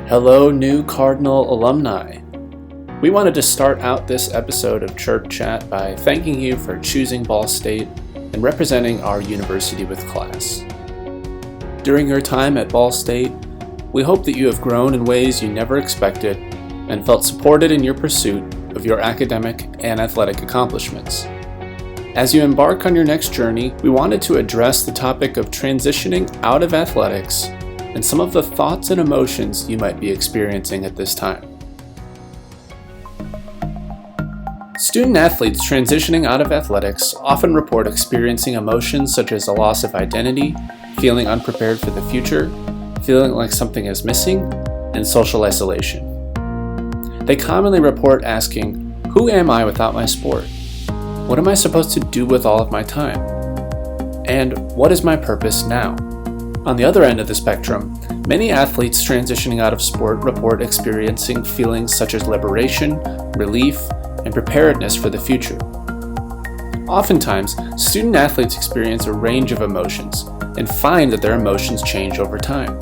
Hello, new Cardinal alumni. We wanted to start out this episode of Chirp Chat by thanking you for choosing Ball State and representing our university with class. During your time at Ball State, we hope that you have grown in ways you never expected and felt supported in your pursuit of your academic and athletic accomplishments. As you embark on your next journey, we wanted to address the topic of transitioning out of athletics and some of the thoughts and emotions you might be experiencing at this time. Student athletes transitioning out of athletics often report experiencing emotions such as a loss of identity, feeling unprepared for the future, feeling like something is missing, and social isolation. They commonly report asking, "Who am I without my sport? What am I supposed to do with all of my time? And what is my purpose now?" On the other end of the spectrum, many athletes transitioning out of sport report experiencing feelings such as liberation, relief, and preparedness for the future. Oftentimes, student athletes experience a range of emotions and find that their emotions change over time.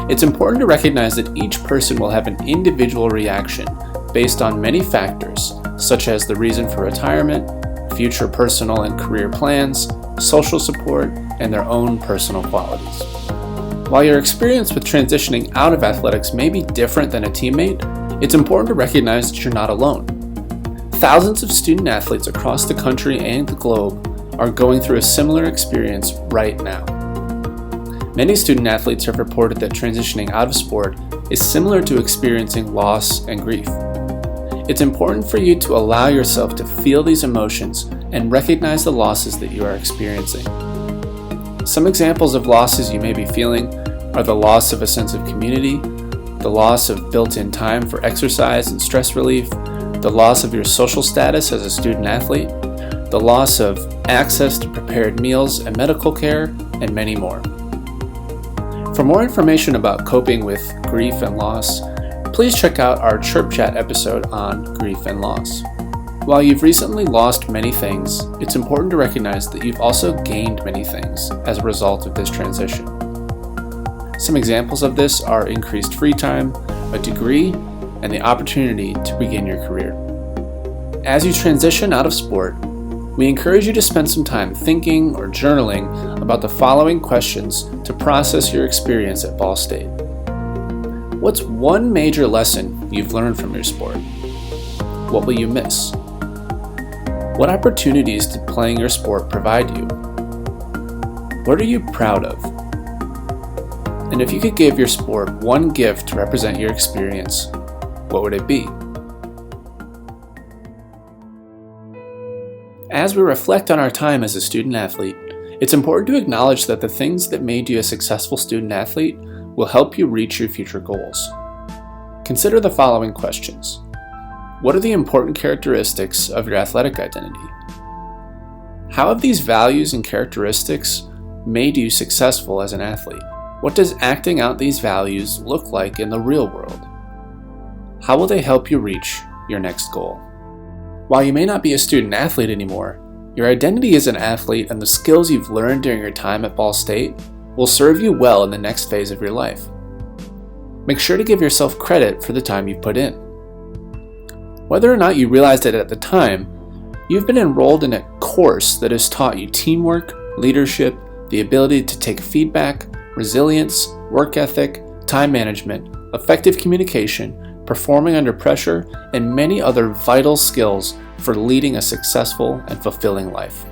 It's important to recognize that each person will have an individual reaction based on many factors, such as the reason for retirement, future personal and career plans, social support, and their own personal qualities. While your experience with transitioning out of athletics may be different than a teammate, it's important to recognize that you're not alone. Thousands of student athletes across the country and the globe are going through a similar experience right now. Many student athletes have reported that transitioning out of sport is similar to experiencing loss and grief. It's important for you to allow yourself to feel these emotions and recognize the losses that you are experiencing. Some examples of losses you may be feeling are the loss of a sense of community, the loss of built-in time for exercise and stress relief, the loss of your social status as a student athlete, the loss of access to prepared meals and medical care, and many more. For more information about coping with grief and loss, please check out our Chirp Chat episode on grief and loss. While you've recently lost many things, it's important to recognize that you've also gained many things as a result of this transition. Some examples of this are increased free time, a degree, and the opportunity to begin your career. As you transition out of sport, we encourage you to spend some time thinking or journaling about the following questions to process your experience at Ball State. What's one major lesson you've learned from your sport? What will you miss? What opportunities did playing your sport provide you? What are you proud of? And if you could give your sport one gift to represent your experience, what would it be? As we reflect on our time as a student athlete, it's important to acknowledge that the things that made you a successful student athlete will help you reach your future goals. Consider the following questions. What are the important characteristics of your athletic identity? How have these values and characteristics made you successful as an athlete? What does acting out these values look like in the real world? How will they help you reach your next goal? While you may not be a student athlete anymore, your identity as an athlete and the skills you've learned during your time at Ball State will serve you well in the next phase of your life. Make sure to give yourself credit for the time you've put in. Whether or not you realized it at the time, you've been enrolled in a course that has taught you teamwork, leadership, the ability to take feedback, resilience, work ethic, time management, effective communication, performing under pressure, and many other vital skills for leading a successful and fulfilling life.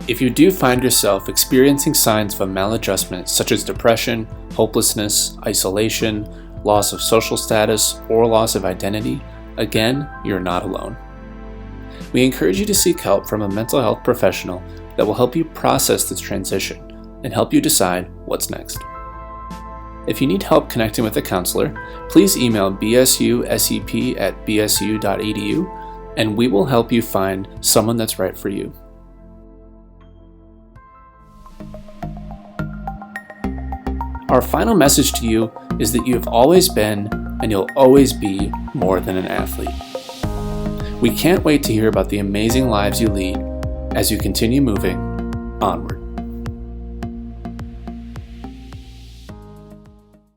If you do find yourself experiencing signs of a maladjustment such as depression, hopelessness, isolation, loss of social status, or loss of identity, again, you're not alone. We encourage you to seek help from a mental health professional that will help you process this transition and help you decide what's next. If you need help connecting with a counselor, please email bsusep@bsu.edu and we will help you find someone that's right for you. Our final message to you is that you have always been and you'll always be more than an athlete. We can't wait to hear about the amazing lives you lead as you continue moving onward.